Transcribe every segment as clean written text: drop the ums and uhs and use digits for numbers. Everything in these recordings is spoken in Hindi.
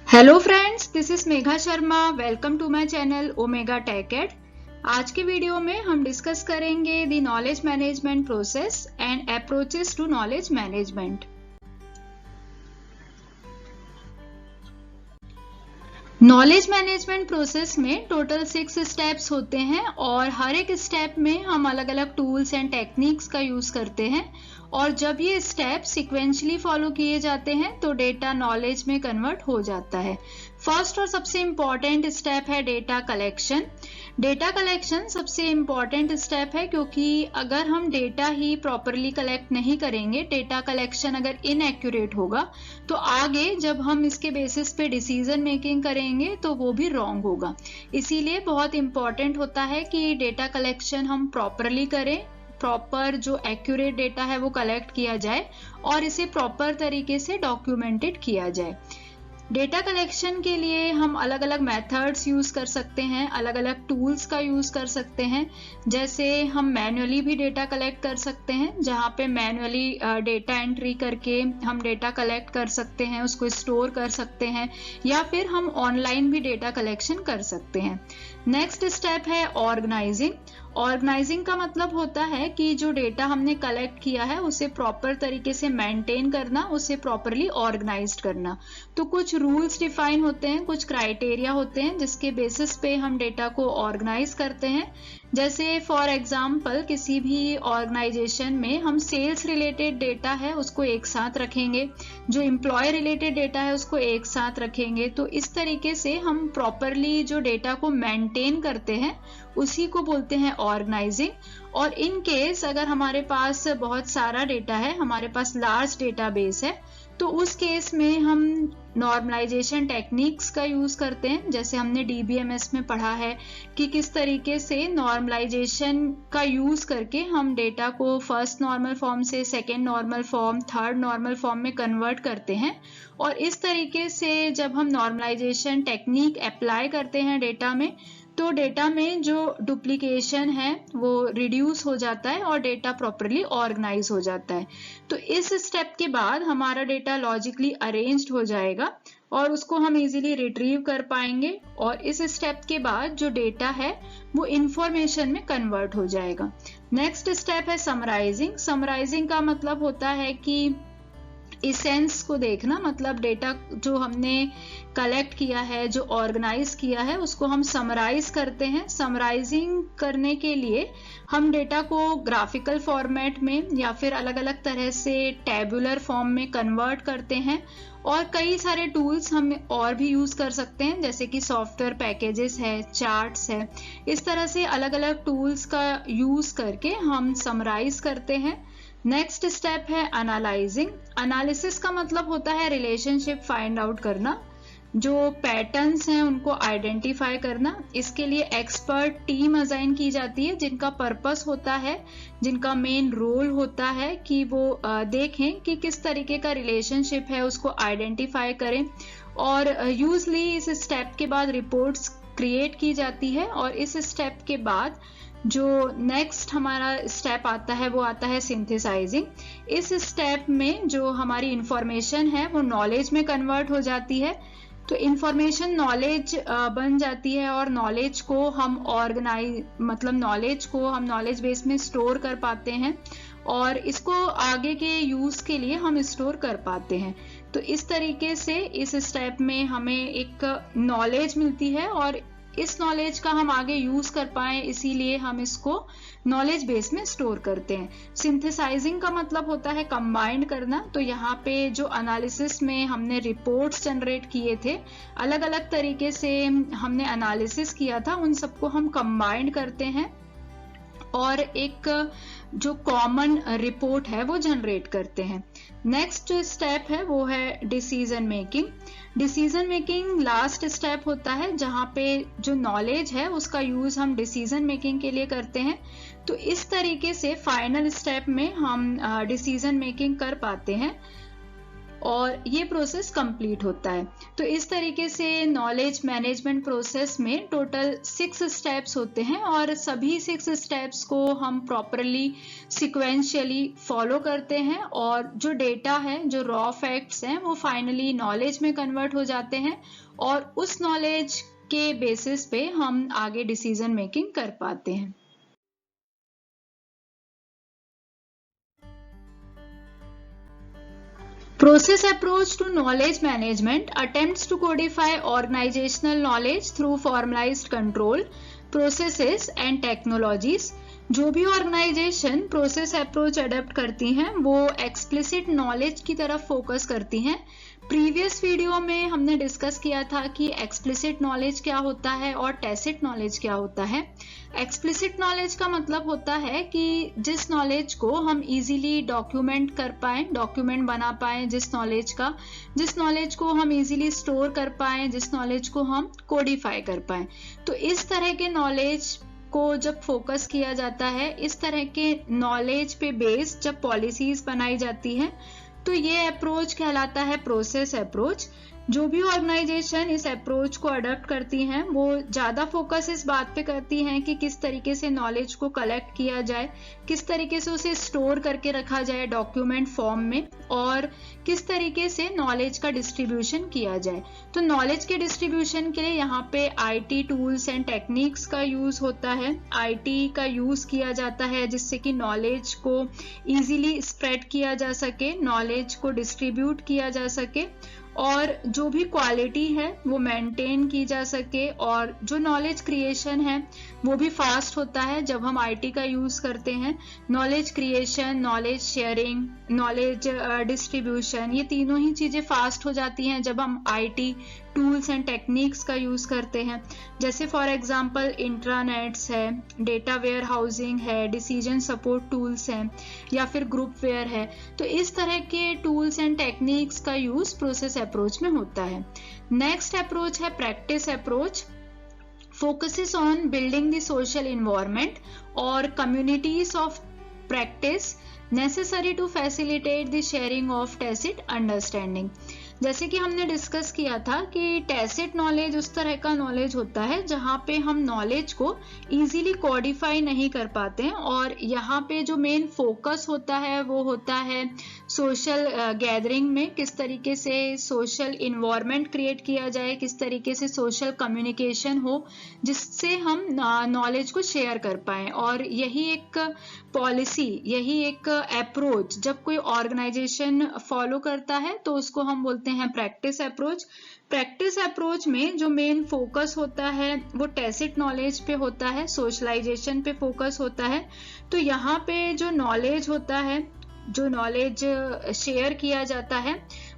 Hello friends, this is Megha Sharma. Welcome to my channel Omega Tech Ed. आज के वीडियो में हम डिस्कस करेंगे the knowledge management process and approaches to knowledge management. Knowledge management process में टोटल 6 स्टेप्स होते हैं और हर एक स्टेप में हम अलग अलग टूल्स एंड टेक्निक्स का यूज करते हैं और जब ये स्टेप सिक्वेंशली फॉलो किए जाते हैं तो डेटा नॉलेज में कन्वर्ट हो जाता है। फर्स्ट और सबसे इम्पॉर्टेंट स्टेप है डेटा कलेक्शन। डेटा कलेक्शन सबसे इम्पॉर्टेंट स्टेप है क्योंकि अगर हम डेटा ही प्रॉपरली कलेक्ट नहीं करेंगे, डेटा कलेक्शन अगर इनएक्यूरेट होगा तो आगे जब हम इसके बेसिस पे डिसीजन मेकिंग करेंगे तो वो भी रॉन्ग होगा। इसीलिए बहुत इम्पॉर्टेंट होता है कि डेटा कलेक्शन हम प्रॉपरली करें, प्रॉपर जो एक्यूरेट डेटा है वो कलेक्ट किया जाए और इसे प्रॉपर तरीके से डॉक्यूमेंटेड किया जाए। डेटा कलेक्शन के लिए हम अलग अलग मेथड्स यूज कर सकते हैं, अलग अलग टूल्स का यूज कर सकते हैं। जैसे हम मैन्युअली भी डेटा कलेक्ट कर सकते हैं, जहाँ पे मैन्युअली डेटा एंट्री करके हम डेटा कलेक्ट कर सकते हैं, उसको स्टोर कर सकते हैं, या फिर हम ऑनलाइन भी डेटा कलेक्शन कर सकते हैं। नेक्स्ट स्टेप है ऑर्गेनाइजिंग। ऑर्गेनाइजिंग का मतलब होता है कि जो डेटा हमने कलेक्ट किया है उसे प्रॉपर तरीके से मेंटेन करना, उसे प्रॉपरली ऑर्गेनाइज्ड करना। तो कुछ रूल्स डिफाइन होते हैं, कुछ क्राइटेरिया होते हैं जिसके बेसिस पे हम डेटा को ऑर्गेनाइज करते हैं। जैसे फॉर एग्जाम्पल किसी भी ऑर्गेनाइजेशन में हम सेल्स रिलेटेड डेटा है उसको एक साथ रखेंगे, जो एम्प्लॉय रिलेटेड डेटा है उसको एक साथ रखेंगे। तो इस तरीके से हम प्रॉपरली जो डेटा को मेंटेन करते हैं उसी को बोलते हैं ऑर्गेनाइजिंग। और इन केस अगर हमारे पास बहुत सारा डेटा है, हमारे पास लार्ज डेटाबेस है, तो उस केस में हम नॉर्मलाइजेशन टेक्निक्स का यूज करते हैं। जैसे हमने डीबीएमएस में पढ़ा है कि किस तरीके से नॉर्मलाइजेशन का यूज करके हम डेटा को फर्स्ट नॉर्मल फॉर्म से second normal form, third normal form में कन्वर्ट करते हैं। और इस तरीके से जब हम नॉर्मलाइजेशन टेक्निक अप्लाई करते हैं डेटा में, तो डेटा में जो डुप्लीकेशन है वो रिड्यूस हो जाता है और डेटा प्रॉपरली ऑर्गेनाइज हो जाता है। तो इस स्टेप के बाद हमारा डेटा लॉजिकली अरेंज्ड हो जाएगा और उसको हम इजीली रिट्रीव कर पाएंगे और इस स्टेप के बाद जो डेटा है वो इंफॉर्मेशन में कन्वर्ट हो जाएगा। नेक्स्ट स्टेप है समराइजिंग। समराइजिंग का मतलब होता है कि इसेंस को देखना, मतलब डेटा जो हमने कलेक्ट किया है, जो ऑर्गेनाइज किया है, उसको हम समराइज करते हैं। समराइजिंग करने के लिए हम डेटा को ग्राफिकल फॉर्मेट में या फिर अलग अलग तरह से टेबुलर फॉर्म में कन्वर्ट करते हैं। और कई सारे टूल्स हम और भी यूज कर सकते हैं, जैसे कि सॉफ्टवेयर पैकेजेस है, चार्ट्स है। इस तरह से अलग अलग टूल्स का यूज करके हम समराइज करते हैं। नेक्स्ट स्टेप है एनालाइजिंग। एनालिसिस का मतलब होता है रिलेशनशिप फाइंड आउट करना, जो पैटर्न्स हैं उनको आइडेंटिफाई करना। इसके लिए एक्सपर्ट टीम असाइन की जाती है जिनका पर्पस होता है, जिनका मेन रोल होता है कि वो देखें कि किस तरीके का रिलेशनशिप है, उसको आइडेंटिफाई करें। और यूजली इस स्टेप के बाद रिपोर्ट्स क्रिएट की जाती है। और इस स्टेप के बाद जो नेक्स्ट हमारा स्टेप आता है वो आता है सिंथेसाइजिंग। इस स्टेप में जो हमारी इंफॉर्मेशन है वो नॉलेज में कन्वर्ट हो जाती है। तो इंफॉर्मेशन नॉलेज बन जाती है और नॉलेज को हम नॉलेज को हम नॉलेज बेस में स्टोर कर पाते हैं और इसको आगे के यूज के लिए हम स्टोर कर पाते हैं। तो इस तरीके से इस स्टेप में हमें एक नॉलेज मिलती है और इस नॉलेज का हम आगे यूज कर पाए, इसीलिए हम इसको नॉलेज बेस में स्टोर करते हैं। सिंथेसाइजिंग का मतलब होता है कंबाइंड करना। तो यहाँ पे जो एनालिसिस में हमने रिपोर्ट्स जनरेट किए थे, अलग अलग तरीके से हमने एनालिसिस किया था, उन सबको हम कंबाइंड करते हैं और एक जो कॉमन रिपोर्ट है वो जनरेट करते हैं। नेक्स्ट स्टेप है वो है decision making. Decision making last step होता है जहाँ पे जो नॉलेज है उसका यूज हम डिसीजन मेकिंग के लिए करते हैं। तो इस तरीके से फाइनल स्टेप में हम डिसीजन मेकिंग कर पाते हैं। और ये प्रोसेस कंप्लीट होता है। तो इस तरीके से नॉलेज मैनेजमेंट प्रोसेस में टोटल 6 स्टेप्स होते हैं और सभी 6 स्टेप्स को हम प्रॉपरली सिक्वेंशियली फॉलो करते हैं और जो डेटा है, जो रॉ फैक्ट्स हैं, वो फाइनली नॉलेज में कन्वर्ट हो जाते हैं और उस नॉलेज के बेसिस पे हम आगे डिसीजन मेकिंग कर पाते हैं। Process approach to knowledge management attempts to codify organizational knowledge through formalized control, processes and technologies. जो भी ऑर्गेनाइजेशन प्रोसेस अप्रोच अडॉप्ट करती हैं वो एक्सप्लिसिट नॉलेज की तरफ फोकस करती हैं। प्रीवियस वीडियो में हमने डिस्कस किया था कि एक्सप्लिसिट नॉलेज क्या होता है और टैसिट नॉलेज क्या होता है। एक्सप्लिसिट नॉलेज का मतलब होता है कि जिस नॉलेज को हम इजीली डॉक्यूमेंट कर पाएं, डॉक्यूमेंट बना पाएं, जिस नॉलेज को हम इजीली स्टोर कर पाएं, जिस नॉलेज को हम कोडिफाई कर पाएं। तो इस तरह के नॉलेज को जब फोकस किया जाता है, इस तरह के नॉलेज पे बेस्ड जब पॉलिसीज बनाई जाती हैं, तो ये अप्रोच कहलाता है प्रोसेस अप्रोच। जो भी ऑर्गेनाइजेशन इस अप्रोच को अडॉप्ट करती हैं वो ज्यादा फोकस इस बात पे करती हैं कि किस तरीके से नॉलेज को कलेक्ट किया जाए, किस तरीके से उसे स्टोर करके रखा जाए डॉक्यूमेंट फॉर्म में, और किस तरीके से नॉलेज का डिस्ट्रीब्यूशन किया जाए। तो नॉलेज के डिस्ट्रीब्यूशन के लिए यहाँ पे आईटी टूल्स एंड टेक्निक्स का यूज होता है। आईटी का यूज किया जाता है जिससे कि नॉलेज को इजीली स्प्रेड किया जा सके, नॉलेज को डिस्ट्रीब्यूट किया जा सके और जो भी क्वालिटी है वो मेंटेन की जा सके, और जो नॉलेज क्रिएशन है वो भी फास्ट होता है जब हम आईटी का यूज करते हैं। Knowledge creation, knowledge sharing, knowledge distribution, ये तीनों ही चीजें फास्ट हो जाती हैं जब हम आईटी टूल्स एंड टेक्निक्स का यूज करते हैं। जैसे फॉर एग्जांपल इंट्रानेट्स है, डेटा वेयर हाउसिंग है, डिसीजन सपोर्ट टूल्स हैं या फिर ग्रुप वेयर है। तो इस तरह के टूल्स एंड टेक्निक्स का यूज प्रोसेस अप्रोच में होता है। नेक्स्ट अप्रोच है practice approach. Focuses on building the social environment or communities of practice necessary to facilitate the sharing of tacit understanding। जैसे कि हमने डिस्कस किया था कि टैसिट नॉलेज उस तरह का नॉलेज होता है जहाँ पे हम नॉलेज को इजीली कोडिफाई नहीं कर पाते हैं, और यहाँ पे जो मेन फोकस होता है वो होता है सोशल गैदरिंग में, किस तरीके से सोशल इन्वायरमेंट क्रिएट किया जाए, किस तरीके से सोशल कम्युनिकेशन हो जिससे हम नॉलेज को शेयर कर पाएं। और यही एक पॉलिसी, यही एक अप्रोच जब कोई ऑर्गेनाइजेशन फॉलो करता है तो उसको हम बोलते हैं प्रैक्टिस अप्रोच। प्रैक्टिस अप्रोच में जो मेन फोकस होता है वो टैसिट नॉलेज पे होता है, सोशलाइजेशन पे फोकस होता है। तो यहाँ पे जो नॉलेज होता है, जो नॉलेज शेयर किया जाता है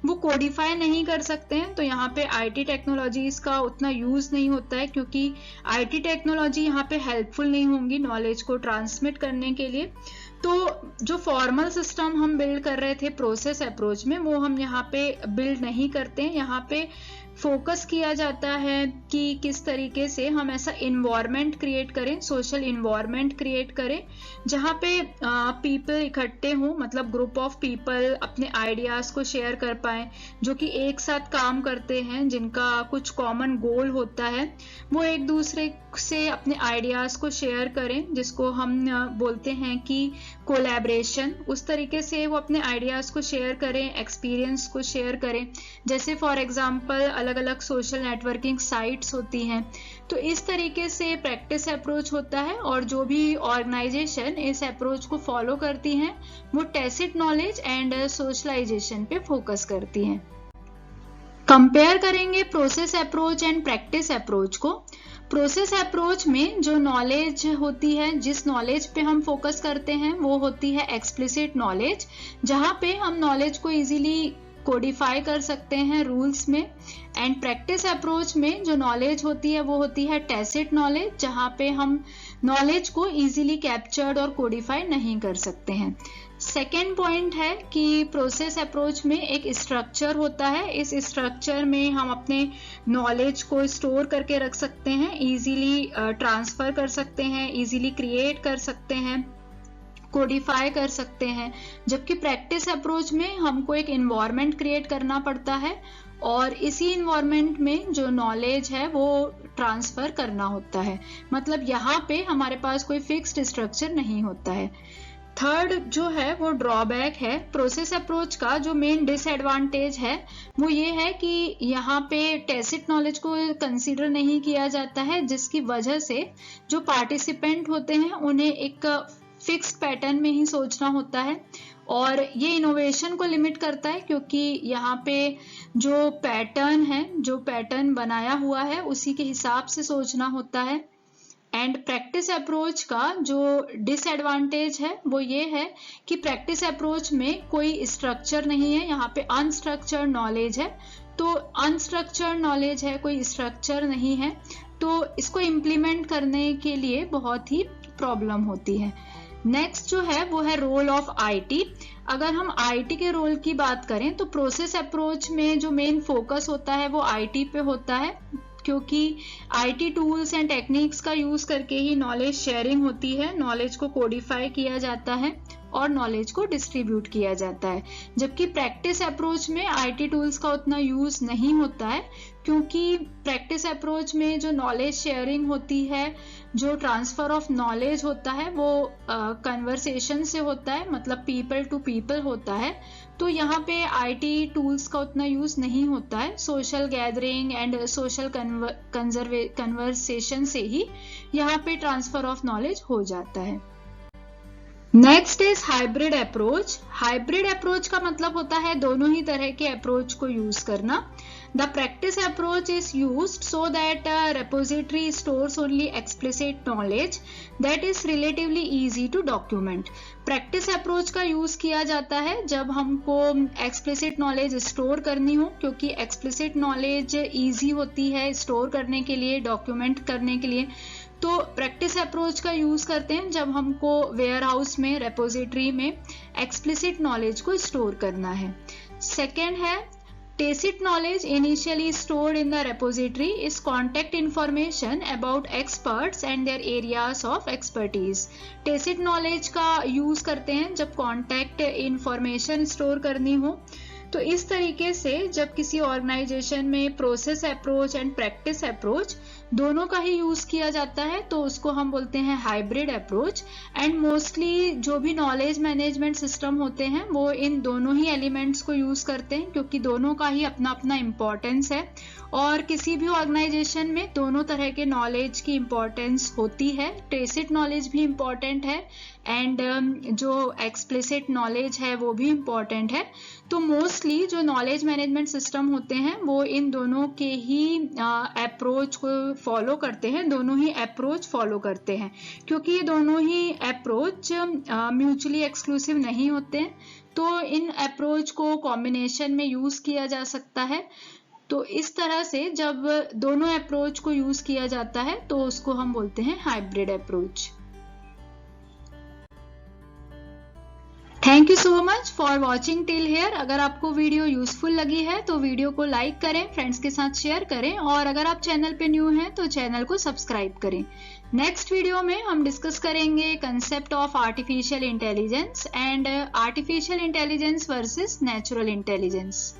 वो कोडिफाई नहीं कर सकते हैं। तो यहाँ पे आईटी टेक्नोलॉजीज का उतना यूज नहीं होता है क्योंकि आईटी टेक्नोलॉजी यहाँ पे हेल्पफुल नहीं होंगी नॉलेज को ट्रांसमिट करने के लिए। तो जो फॉर्मल सिस्टम हम बिल्ड कर रहे थे प्रोसेस अप्रोच में वो हम यहाँ पे बिल्ड नहीं करते हैं। यहाँ पे फोकस किया जाता है कि किस तरीके से हम ऐसा इन्वायरमेंट क्रिएट करें, सोशल इन्वायरमेंट क्रिएट करें जहाँ पे पीपल इकट्ठे हों, मतलब ग्रुप ऑफ पीपल अपने आइडियाज को शेयर कर पाएं, जो कि एक साथ काम करते हैं, जिनका कुछ कॉमन गोल होता है, वो एक दूसरे से अपने आइडियाज को शेयर करें, जिसको हम बोलते हैं कि कोलैबोरेशन। उस तरीके से वो अपने आइडियाज को शेयर करें, एक्सपीरियंस को शेयर करें। जैसे फॉर एग्जांपल अलग अलग सोशल नेटवर्किंग साइट्स होती हैं। तो इस तरीके से प्रैक्टिस अप्रोच होता है, और जो भी ऑर्गेनाइजेशन इस अप्रोच को फॉलो करती हैं वो टैसिट नॉलेज एंड सोशलाइजेशन पे फोकस करती हैं। कंपेयर करेंगे process approach and practice approach को। प्रोसेस अप्रोच में जो नॉलेज होती है, जिस नॉलेज पे हम फोकस करते हैं वो होती है एक्सप्लिसिट नॉलेज, जहाँ पे हम नॉलेज को इजीली कोडिफाई कर सकते हैं रूल्स में। एंड प्रैक्टिस अप्रोच में जो नॉलेज होती है वो होती है टैसिट नॉलेज, जहाँ पे हम नॉलेज को इजीली कैप्चर्ड और कोडिफाई नहीं कर सकते हैं। सेकेंड पॉइंट है कि प्रोसेस अप्रोच में एक स्ट्रक्चर होता है। इस स्ट्रक्चर में हम अपने नॉलेज को स्टोर करके रख सकते हैं, इजीली ट्रांसफर कर सकते हैं, इजीली क्रिएट कर सकते हैं, कोडिफाई कर सकते हैं, जबकि प्रैक्टिस अप्रोच में हमको एक इन्वायरमेंट क्रिएट करना पड़ता है और इसी इन्वायरमेंट में जो नॉलेज है वो ट्रांसफर करना होता है। मतलब यहाँ पे हमारे पास कोई फिक्स्ड स्ट्रक्चर नहीं होता है। थर्ड जो है वो ड्रॉबैक है प्रोसेस अप्रोच का। जो मेन डिसएडवांटेज है वो ये है कि यहाँ पे टैसिट नॉलेज को कंसीडर नहीं किया जाता है, जिसकी वजह से जो पार्टिसिपेंट होते हैं उन्हें एक फिक्स्ड पैटर्न में ही सोचना होता है और ये इनोवेशन को लिमिट करता है, क्योंकि यहाँ पे जो पैटर्न बनाया हुआ है उसी के हिसाब से सोचना होता है। एंड प्रैक्टिस अप्रोच का जो डिसएडवांटेज है वो ये है कि प्रैक्टिस अप्रोच में कोई स्ट्रक्चर नहीं है, यहाँ पे अनस्ट्रक्चर्ड नॉलेज है। तो अनस्ट्रक्चर्ड नॉलेज है, कोई स्ट्रक्चर नहीं है, तो इसको इम्प्लीमेंट करने के लिए बहुत ही प्रॉब्लम होती है। नेक्स्ट जो है वो है रोल ऑफ आईटी। अगर हम आईटी के रोल की बात करें तो प्रोसेस अप्रोच में जो मेन फोकस होता है वो आईटी पे होता है, क्योंकि आईटी टूल्स एंड टेक्निक्स का यूज करके ही नॉलेज शेयरिंग होती है, नॉलेज को कोडिफाई किया जाता है और नॉलेज को डिस्ट्रीब्यूट किया जाता है। जबकि प्रैक्टिस अप्रोच में आईटी टूल्स का उतना यूज नहीं होता है, क्योंकि प्रैक्टिस अप्रोच में जो नॉलेज शेयरिंग होती है, जो ट्रांसफर ऑफ नॉलेज होता है वो कन्वर्सेशन से होता है, मतलब पीपल टू पीपल होता है। तो यहाँ पे आईटी टूल्स का उतना यूज नहीं होता है। Social gathering and social conversation से ही यहाँ पे ट्रांसफर ऑफ नॉलेज हो जाता है। Next is hybrid approach. Hybrid approach का मतलब होता है दोनों ही तरह के अप्रोच को यूज करना। The practice approach is used so that a repository stores only explicit knowledge that is relatively easy to document. Practice approach का यूज किया जाता है जब हमको एक्सप्लिसिट नॉलेज स्टोर करनी हो, क्योंकि एक्सप्लिसिट नॉलेज इजी होती है स्टोर करने के लिए, डॉक्यूमेंट करने के लिए। तो प्रैक्टिस अप्रोच का यूज करते हैं जब हमको वेयर हाउस में, रेपोजिटरी में एक्सप्लिसिट नॉलेज को स्टोर करना है। सेकेंड है tacit knowledge initially stored in the repository is contact information about experts and their areas of expertise. Tacit knowledge का यूज करते हैं जब contact information स्टोर करनी हो। तो इस तरीके से जब किसी ऑर्गेनाइजेशन में process approach and practice approach दोनों का ही यूज किया जाता है तो उसको हम बोलते हैं हाइब्रिड अप्रोच। एंड मोस्टली जो भी नॉलेज मैनेजमेंट सिस्टम होते हैं वो इन दोनों ही एलिमेंट्स को यूज करते हैं, क्योंकि दोनों का ही अपना अपना इम्पोर्टेंस है और किसी भी ऑर्गेनाइजेशन में दोनों तरह के नॉलेज की इम्पोर्टेंस होती है। टेसिट नॉलेज भी इम्पोर्टेंट है एंड जो एक्सप्लिसिट नॉलेज है वो भी इम्पोर्टेंट है। तो मोस्टली जो नॉलेज मैनेजमेंट सिस्टम होते हैं वो इन दोनों के ही अप्रोच को फॉलो करते हैं, दोनों ही अप्रोच फॉलो करते हैं, क्योंकि ये दोनों ही अप्रोच म्यूचुअली एक्सक्लूसिव नहीं होते हैं। तो इन अप्रोच को कॉम्बिनेशन में यूज किया जा सकता है। तो इस तरह से जब दोनों अप्रोच को यूज किया जाता है तो उसको हम बोलते हैं hybrid approach. Thank you so much for watching till here. अगर आपको वीडियो यूजफुल लगी है तो वीडियो को लाइक करें, फ्रेंड्स के साथ शेयर करें और अगर आप चैनल पे न्यू हैं तो चैनल को सब्सक्राइब करें। नेक्स्ट वीडियो में हम डिस्कस करेंगे concept of artificial intelligence and artificial intelligence versus natural intelligence.